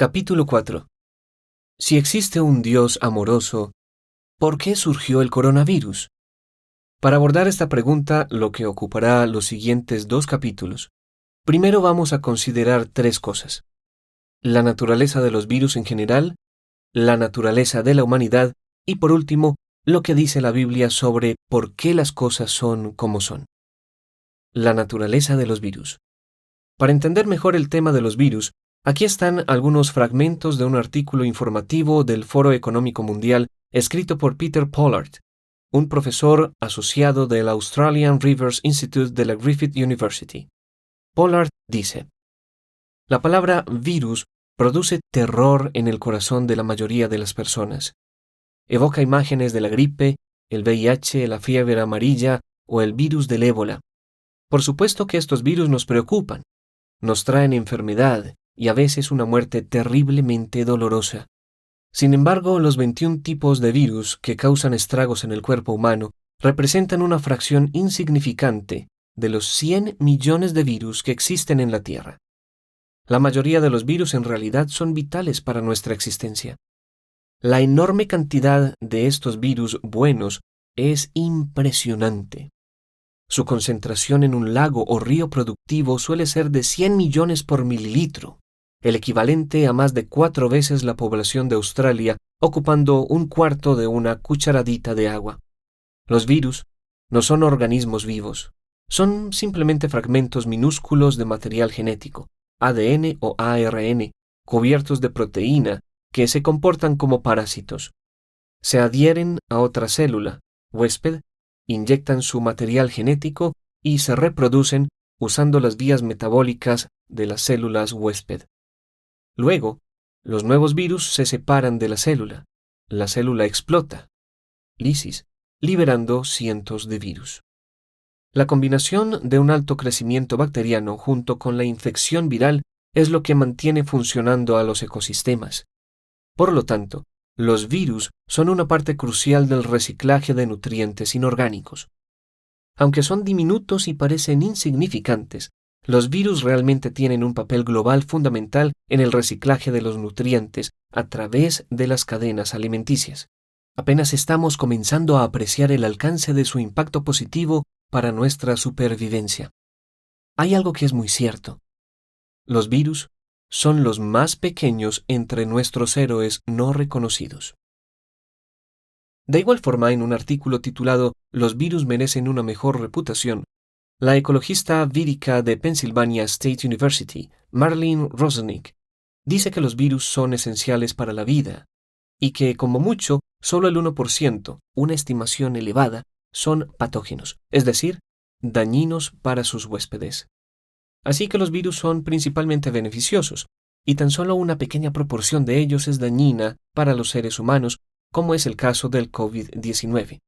Capítulo 4. Si existe un Dios amoroso, ¿por qué surgió el coronavirus? Para abordar esta pregunta, lo que ocupará los siguientes 2 capítulos, primero vamos a considerar 3 cosas: la naturaleza de los virus en general, la naturaleza de la humanidad y, por último, lo que dice la Biblia sobre por qué las cosas son como son. La naturaleza de los virus. Para entender mejor el tema de los virus, aquí están algunos fragmentos de un artículo informativo del Foro Económico Mundial escrito por Peter Pollard, un profesor asociado del Australian Rivers Institute de la Griffith University. Pollard dice: la palabra virus produce terror en el corazón de la mayoría de las personas. Evoca imágenes de la gripe, el VIH, la fiebre amarilla o el virus del ébola. Por supuesto que estos virus nos preocupan, nos traen enfermedad y a veces una muerte terriblemente dolorosa. Sin embargo, los 21 tipos de virus que causan estragos en el cuerpo humano representan una fracción insignificante de los 100 millones de virus que existen en la Tierra. La mayoría de los virus en realidad son vitales para nuestra existencia. La enorme cantidad de estos virus buenos es impresionante. Su concentración en un lago o río productivo suele ser de 100 millones por mililitro, el equivalente a más de 4 veces la población de Australia, ocupando un cuarto de una cucharadita de agua. Los virus no son organismos vivos, son simplemente fragmentos minúsculos de material genético, ADN o ARN, cubiertos de proteína, que se comportan como parásitos. Se adhieren a otra célula, huésped, inyectan su material genético y se reproducen usando las vías metabólicas de las células huésped. Luego, los nuevos virus se separan de la célula explota, lisis, liberando cientos de virus. La combinación de un alto crecimiento bacteriano junto con la infección viral es lo que mantiene funcionando a los ecosistemas. Por lo tanto, los virus son una parte crucial del reciclaje de nutrientes inorgánicos. Aunque son diminutos y parecen insignificantes, los virus realmente tienen un papel global fundamental en el reciclaje de los nutrientes a través de las cadenas alimenticias. Apenas estamos comenzando a apreciar el alcance de su impacto positivo para nuestra supervivencia. Hay algo que es muy cierto. Los virus son los más pequeños entre nuestros héroes no reconocidos. De igual forma, en un artículo titulado «Los virus merecen una mejor reputación», la ecologista vírica de Pennsylvania State University, Marlene Rosenick, dice que los virus son esenciales para la vida y que, como mucho, solo el 1%, una estimación elevada, son patógenos, es decir, dañinos para sus huéspedes. Así que los virus son principalmente beneficiosos, y tan solo una pequeña proporción de ellos es dañina para los seres humanos, como es el caso del COVID-19.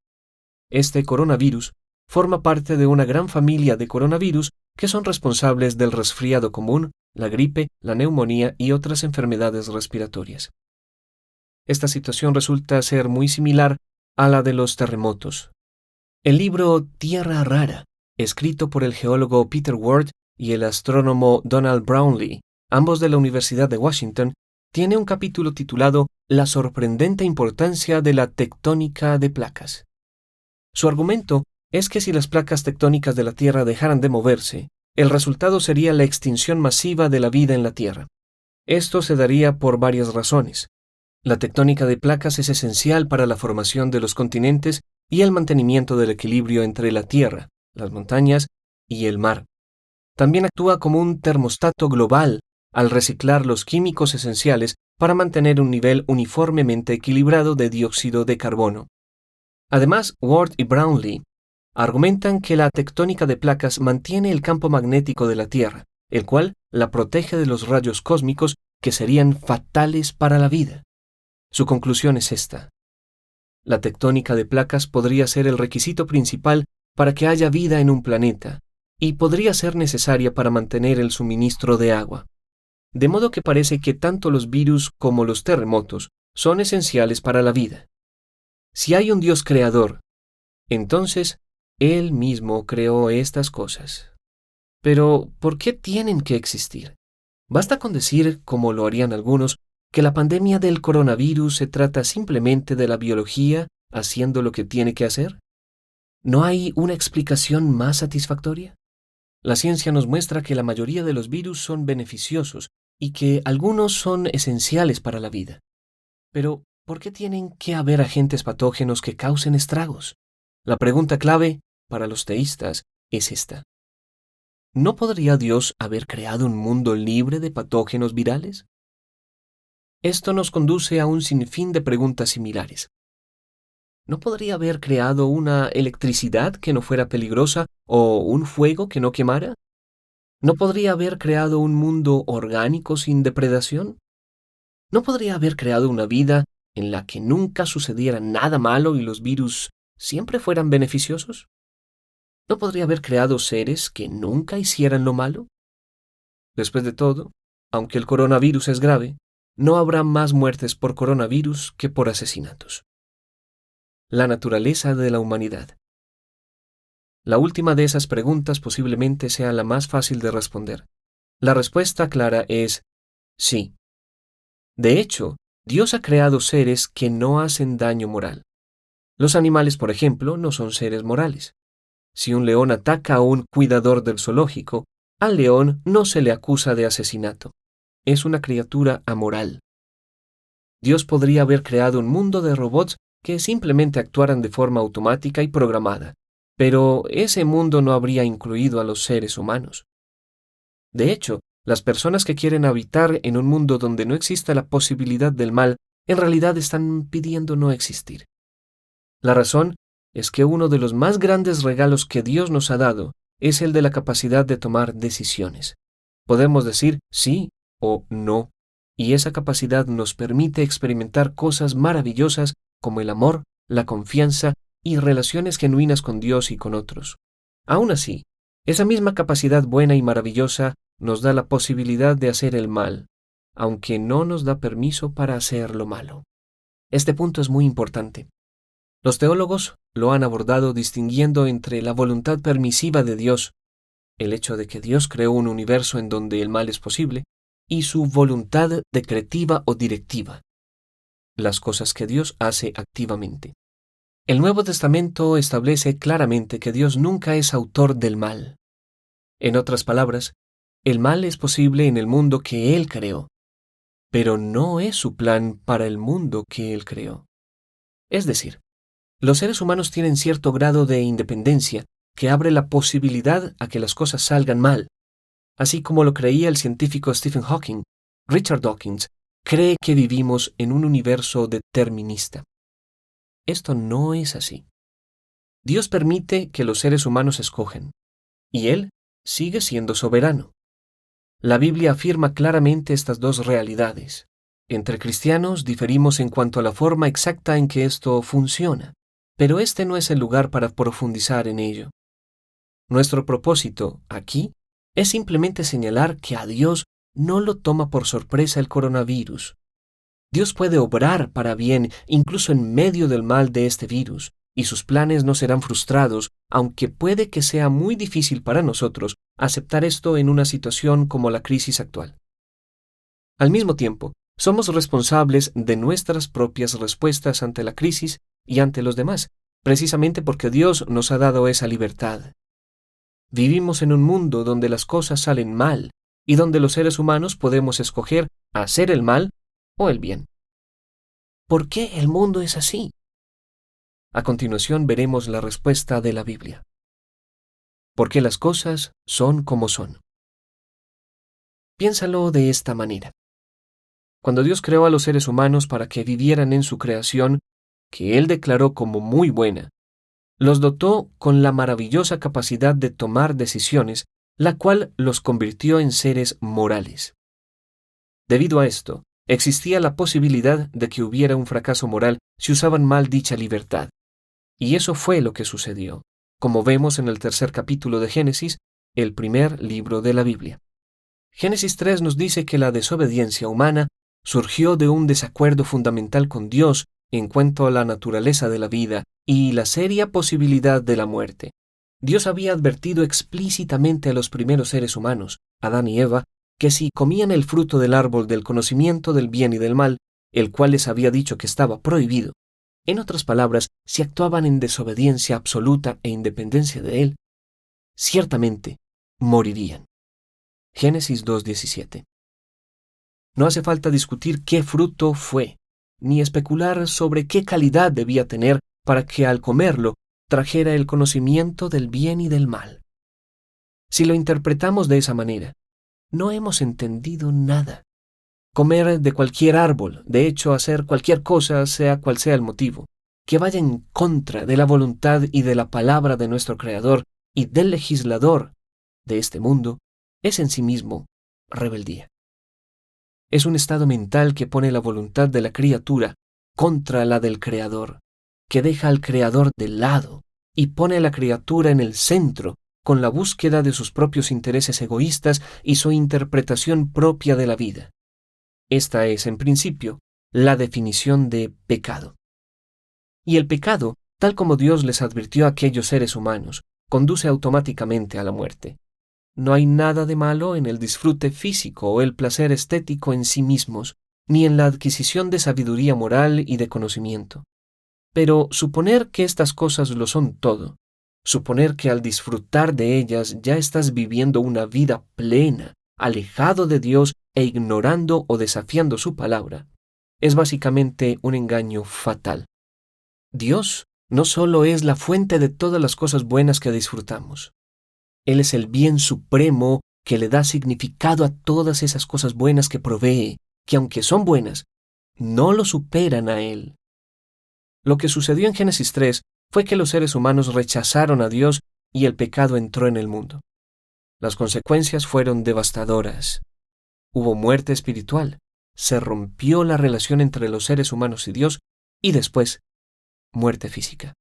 Este coronavirus forma parte de una gran familia de coronavirus que son responsables del resfriado común, la gripe, la neumonía y otras enfermedades respiratorias. Esta situación resulta ser muy similar a la de los terremotos. El libro Tierra Rara, escrito por el geólogo Peter Ward y el astrónomo Donald Brownlee, ambos de la Universidad de Washington, tiene un capítulo titulado «La sorprendente importancia de la tectónica de placas». Su argumento es que si las placas tectónicas de la Tierra dejaran de moverse, el resultado sería la extinción masiva de la vida en la Tierra. Esto se daría por varias razones. La tectónica de placas es esencial para la formación de los continentes y el mantenimiento del equilibrio entre la Tierra, las montañas y el mar. También actúa como un termostato global al reciclar los químicos esenciales para mantener un nivel uniformemente equilibrado de dióxido de carbono. Además, Ward y Brownlee argumentan que la tectónica de placas mantiene el campo magnético de la Tierra, el cual la protege de los rayos cósmicos que serían fatales para la vida. Su conclusión es esta: la tectónica de placas podría ser el requisito principal para que haya vida en un planeta, y podría ser necesaria para mantener el suministro de agua. De modo que parece que tanto los virus como los terremotos son esenciales para la vida. Si hay un Dios creador, entonces Él mismo creó estas cosas. Pero, ¿por qué tienen que existir? Basta con decir, como lo harían algunos, que la pandemia del coronavirus se trata simplemente de la biología haciendo lo que tiene que hacer. ¿No hay una explicación más satisfactoria? La ciencia nos muestra que la mayoría de los virus son beneficiosos y que algunos son esenciales para la vida. Pero, ¿por qué tienen que haber agentes patógenos que causen estragos? La pregunta clave para los teístas es esta. ¿No podría Dios haber creado un mundo libre de patógenos virales? Esto nos conduce a un sinfín de preguntas similares. ¿No podría haber creado una electricidad que no fuera peligrosa o un fuego que no quemara? ¿No podría haber creado un mundo orgánico sin depredación? ¿No podría haber creado una vida en la que nunca sucediera nada malo y los virus siempre fueran beneficiosos? ¿No podría haber creado seres que nunca hicieran lo malo? Después de todo, aunque el coronavirus es grave, no habrá más muertes por coronavirus que por asesinatos. La naturaleza de la humanidad. La última de esas preguntas posiblemente sea la más fácil de responder. La respuesta clara es sí. De hecho, Dios ha creado seres que no hacen daño moral. Los animales, por ejemplo, no son seres morales. Si un león ataca a un cuidador del zoológico, al león no se le acusa de asesinato. Es una criatura amoral. Dios podría haber creado un mundo de robots que simplemente actuaran de forma automática y programada, pero ese mundo no habría incluido a los seres humanos. De hecho, las personas que quieren habitar en un mundo donde no exista la posibilidad del mal, en realidad están pidiendo no existir. La razón es que uno de los más grandes regalos que Dios nos ha dado es el de la capacidad de tomar decisiones. Podemos decir sí o no, y esa capacidad nos permite experimentar cosas maravillosas como el amor, la confianza y relaciones genuinas con Dios y con otros. Aún así, esa misma capacidad buena y maravillosa nos da la posibilidad de hacer el mal, aunque no nos da permiso para hacer lo malo. Este punto es muy importante. Los teólogos lo han abordado distinguiendo entre la voluntad permisiva de Dios, el hecho de que Dios creó un universo en donde el mal es posible, y su voluntad decretiva o directiva, las cosas que Dios hace activamente. El Nuevo Testamento establece claramente que Dios nunca es autor del mal. En otras palabras, el mal es posible en el mundo que Él creó, pero no es su plan para el mundo que Él creó. Es decir, los seres humanos tienen cierto grado de independencia que abre la posibilidad a que las cosas salgan mal. Así como lo creía el científico Stephen Hawking, Richard Dawkins cree que vivimos en un universo determinista. Esto no es así. Dios permite que los seres humanos escojan, y Él sigue siendo soberano. La Biblia afirma claramente estas dos realidades. Entre cristianos diferimos en cuanto a la forma exacta en que esto funciona, pero este no es el lugar para profundizar en ello. Nuestro propósito aquí es simplemente señalar que a Dios no lo toma por sorpresa el coronavirus. Dios puede obrar para bien incluso en medio del mal de este virus, y sus planes no serán frustrados, aunque puede que sea muy difícil para nosotros aceptar esto en una situación como la crisis actual. Al mismo tiempo, somos responsables de nuestras propias respuestas ante la crisis y ante los demás, precisamente porque Dios nos ha dado esa libertad. Vivimos en un mundo donde las cosas salen mal y donde los seres humanos podemos escoger hacer el mal o el bien. ¿Por qué el mundo es así? A continuación veremos la respuesta de la Biblia. Porque las cosas son como son. Piénsalo de esta manera. Cuando Dios creó a los seres humanos para que vivieran en su creación, que Él declaró como muy buena, los dotó con la maravillosa capacidad de tomar decisiones, la cual los convirtió en seres morales. Debido a esto, existía la posibilidad de que hubiera un fracaso moral si usaban mal dicha libertad. Y eso fue lo que sucedió, como vemos en el tercer capítulo de Génesis, el primer libro de la Biblia. Génesis 3 nos dice que la desobediencia humana surgió de un desacuerdo fundamental con Dios en cuanto a la naturaleza de la vida y la seria posibilidad de la muerte. Dios había advertido explícitamente a los primeros seres humanos, Adán y Eva, que si comían el fruto del árbol del conocimiento del bien y del mal, el cual les había dicho que estaba prohibido, en otras palabras, si actuaban en desobediencia absoluta e independencia de él, ciertamente morirían. Génesis 2:17. No hace falta discutir qué fruto fue, ni especular sobre qué calidad debía tener para que al comerlo trajera el conocimiento del bien y del mal. Si lo interpretamos de esa manera, no hemos entendido nada. Comer de cualquier árbol, de hecho hacer cualquier cosa, sea cual sea el motivo, que vaya en contra de la voluntad y de la palabra de nuestro Creador y del legislador de este mundo, es en sí mismo rebeldía. Es un estado mental que pone la voluntad de la criatura contra la del Creador, que deja al Creador de lado y pone a la criatura en el centro con la búsqueda de sus propios intereses egoístas y su interpretación propia de la vida. Esta es, en principio, la definición de pecado. Y el pecado, tal como Dios les advirtió a aquellos seres humanos, conduce automáticamente a la muerte. No hay nada de malo en el disfrute físico o el placer estético en sí mismos, ni en la adquisición de sabiduría moral y de conocimiento. Pero suponer que estas cosas lo son todo, suponer que al disfrutar de ellas ya estás viviendo una vida plena, alejado de Dios e ignorando o desafiando su palabra, es básicamente un engaño fatal. Dios no solo es la fuente de todas las cosas buenas que disfrutamos. Él es el bien supremo que le da significado a todas esas cosas buenas que provee, que aunque son buenas, no lo superan a Él. Lo que sucedió en Génesis 3 fue que los seres humanos rechazaron a Dios y el pecado entró en el mundo. Las consecuencias fueron devastadoras. Hubo muerte espiritual, se rompió la relación entre los seres humanos y Dios y después, muerte física.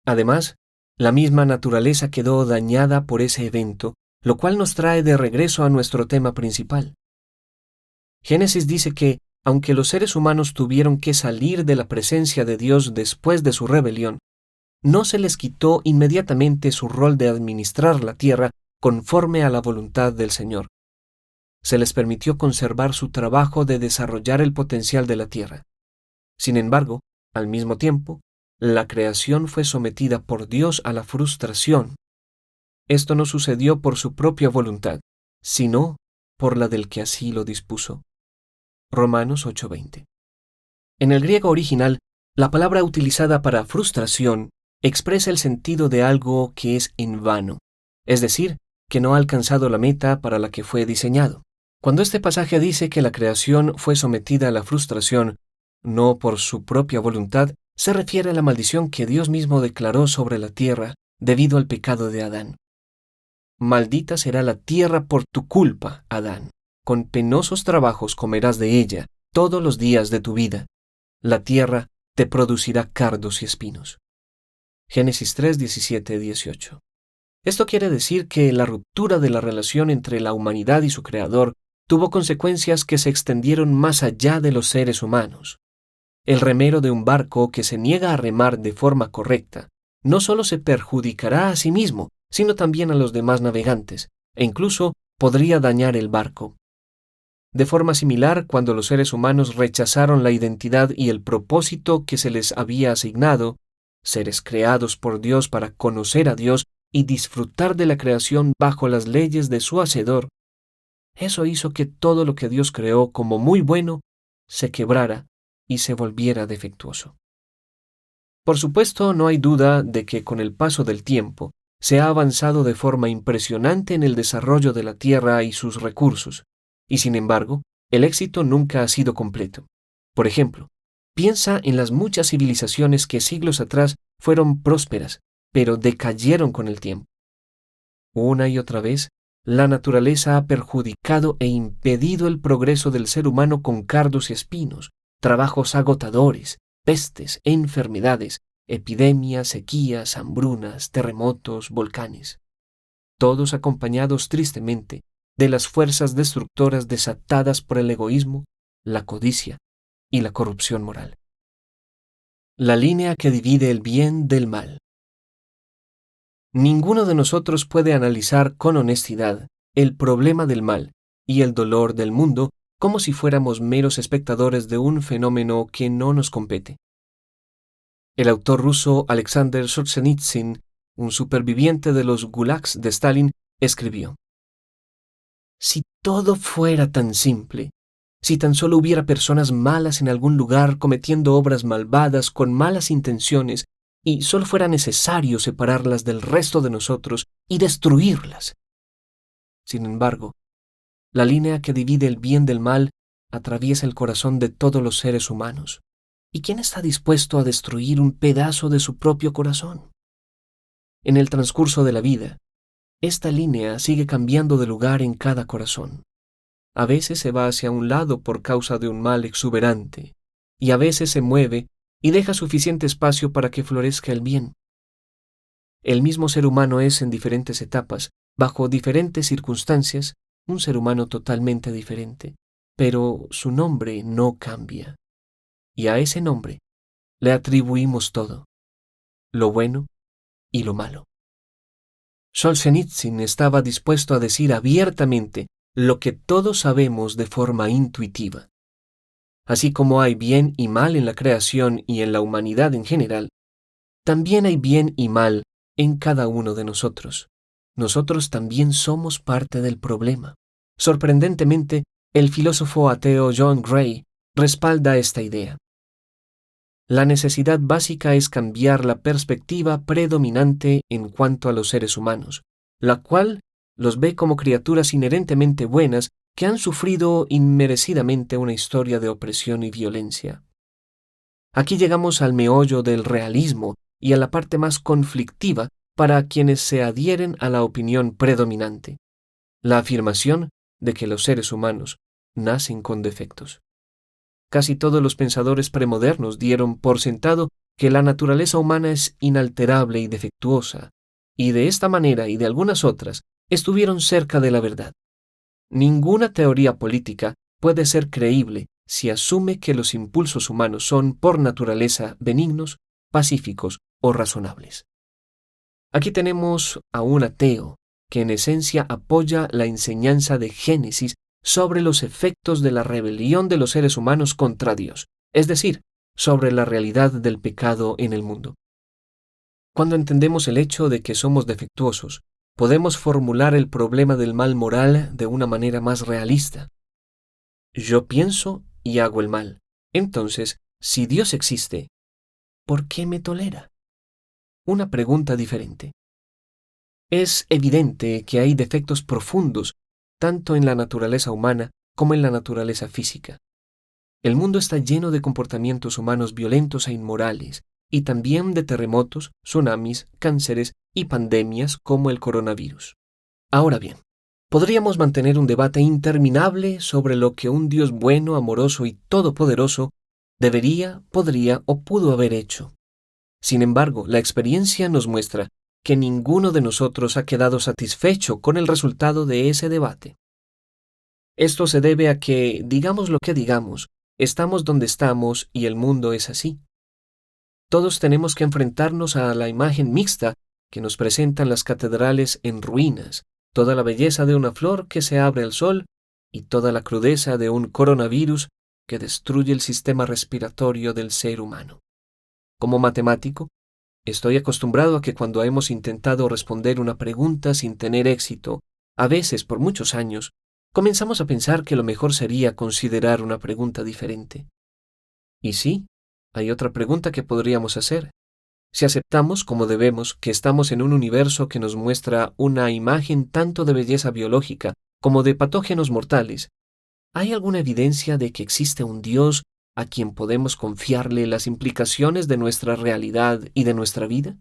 Además, la misma naturaleza quedó dañada por ese evento, lo cual nos trae de regreso a nuestro tema principal. Génesis dice que, aunque los seres humanos tuvieron que salir de la presencia de Dios después de su rebelión, no se les quitó inmediatamente su rol de administrar la tierra conforme a la voluntad del Señor. Se les permitió conservar su trabajo de desarrollar el potencial de la tierra. Sin embargo, al mismo tiempo, la creación fue sometida por Dios a la frustración. Esto no sucedió por su propia voluntad, sino por la del que así lo dispuso. Romanos 8:20. En el griego original, la palabra utilizada para frustración expresa el sentido de algo que es en vano, es decir, que no ha alcanzado la meta para la que fue diseñado. Cuando este pasaje dice que la creación fue sometida a la frustración, no por su propia voluntad, se refiere a la maldición que Dios mismo declaró sobre la tierra debido al pecado de Adán. Maldita será la tierra por tu culpa, Adán. Con penosos trabajos comerás de ella todos los días de tu vida. La tierra te producirá cardos y espinos. Génesis 3, 17, 18. Esto quiere decir que la ruptura de la relación entre la humanidad y su Creador tuvo consecuencias que se extendieron más allá de los seres humanos. El remero de un barco que se niega a remar de forma correcta no solo se perjudicará a sí mismo, sino también a los demás navegantes, e incluso podría dañar el barco. De forma similar, cuando los seres humanos rechazaron la identidad y el propósito que se les había asignado, seres creados por Dios para conocer a Dios y disfrutar de la creación bajo las leyes de su Hacedor, eso hizo que todo lo que Dios creó como muy bueno se quebrara y se volviera defectuoso. Por supuesto, no hay duda de que con el paso del tiempo se ha avanzado de forma impresionante en el desarrollo de la Tierra y sus recursos, y sin embargo, el éxito nunca ha sido completo. Por ejemplo, piensa en las muchas civilizaciones que siglos atrás fueron prósperas, pero decayeron con el tiempo. Una y otra vez, la naturaleza ha perjudicado e impedido el progreso del ser humano con cardos y espinos, trabajos agotadores, pestes, enfermedades, epidemias, sequías, hambrunas, terremotos, volcanes, todos acompañados tristemente de las fuerzas destructoras desatadas por el egoísmo, la codicia y la corrupción moral. La línea que divide el bien del mal. Ninguno de nosotros puede analizar con honestidad el problema del mal y el dolor del mundo como si fuéramos meros espectadores de un fenómeno que no nos compete. El autor ruso Alexander Solzhenitsyn, un superviviente de los gulags de Stalin, escribió: «Si todo fuera tan simple, si tan solo hubiera personas malas en algún lugar cometiendo obras malvadas con malas intenciones y solo fuera necesario separarlas del resto de nosotros y destruirlas. Sin embargo, la línea que divide el bien del mal atraviesa el corazón de todos los seres humanos. ¿Y quién está dispuesto a destruir un pedazo de su propio corazón? En el transcurso de la vida, esta línea sigue cambiando de lugar en cada corazón. A veces se va hacia un lado por causa de un mal exuberante, y a veces se mueve y deja suficiente espacio para que florezca el bien. El mismo ser humano es en diferentes etapas, bajo diferentes circunstancias, un ser humano totalmente diferente, pero su nombre no cambia. Y a ese nombre le atribuimos todo, lo bueno y lo malo. Solzhenitsyn estaba dispuesto a decir abiertamente lo que todos sabemos de forma intuitiva. Así como hay bien y mal en la creación y en la humanidad en general, también hay bien y mal en cada uno de nosotros. Nosotros también somos parte del problema. Sorprendentemente, el filósofo ateo John Gray respalda esta idea. La necesidad básica es cambiar la perspectiva predominante en cuanto a los seres humanos, la cual los ve como criaturas inherentemente buenas que han sufrido inmerecidamente una historia de opresión y violencia. Aquí llegamos al meollo del realismo y a la parte más conflictiva para quienes se adhieren a la opinión predominante, la afirmación de que los seres humanos nacen con defectos. Casi todos los pensadores premodernos dieron por sentado que la naturaleza humana es inalterable y defectuosa, y de esta manera y de algunas otras estuvieron cerca de la verdad. Ninguna teoría política puede ser creíble si asume que los impulsos humanos son por naturaleza benignos, pacíficos o razonables. Aquí tenemos a un ateo que en esencia apoya la enseñanza de Génesis sobre los efectos de la rebelión de los seres humanos contra Dios, es decir, sobre la realidad del pecado en el mundo. Cuando entendemos el hecho de que somos defectuosos, podemos formular el problema del mal moral de una manera más realista. Yo pienso y hago el mal. Entonces, si Dios existe, ¿por qué me tolera? Una pregunta diferente. Es evidente que hay defectos profundos tanto en la naturaleza humana como en la naturaleza física. El mundo está lleno de comportamientos humanos violentos e inmorales, y también de terremotos, tsunamis, cánceres y pandemias como el coronavirus. Ahora bien, podríamos mantener un debate interminable sobre lo que un Dios bueno, amoroso y todopoderoso debería, podría o pudo haber hecho. Sin embargo, la experiencia nos muestra que ninguno de nosotros ha quedado satisfecho con el resultado de ese debate. Esto se debe a que, digamos lo que digamos, estamos donde estamos y el mundo es así. Todos tenemos que enfrentarnos a la imagen mixta que nos presentan las catedrales en ruinas, toda la belleza de una flor que se abre al sol y toda la crudeza de un coronavirus que destruye el sistema respiratorio del ser humano. Como matemático, estoy acostumbrado a que cuando hemos intentado responder una pregunta sin tener éxito, a veces por muchos años, comenzamos a pensar que lo mejor sería considerar una pregunta diferente. Y sí, hay otra pregunta que podríamos hacer. Si aceptamos, como debemos, que estamos en un universo que nos muestra una imagen tanto de belleza biológica como de patógenos mortales, ¿hay alguna evidencia de que existe un Dios a quien podemos confiarle las implicaciones de nuestra realidad y de nuestra vida?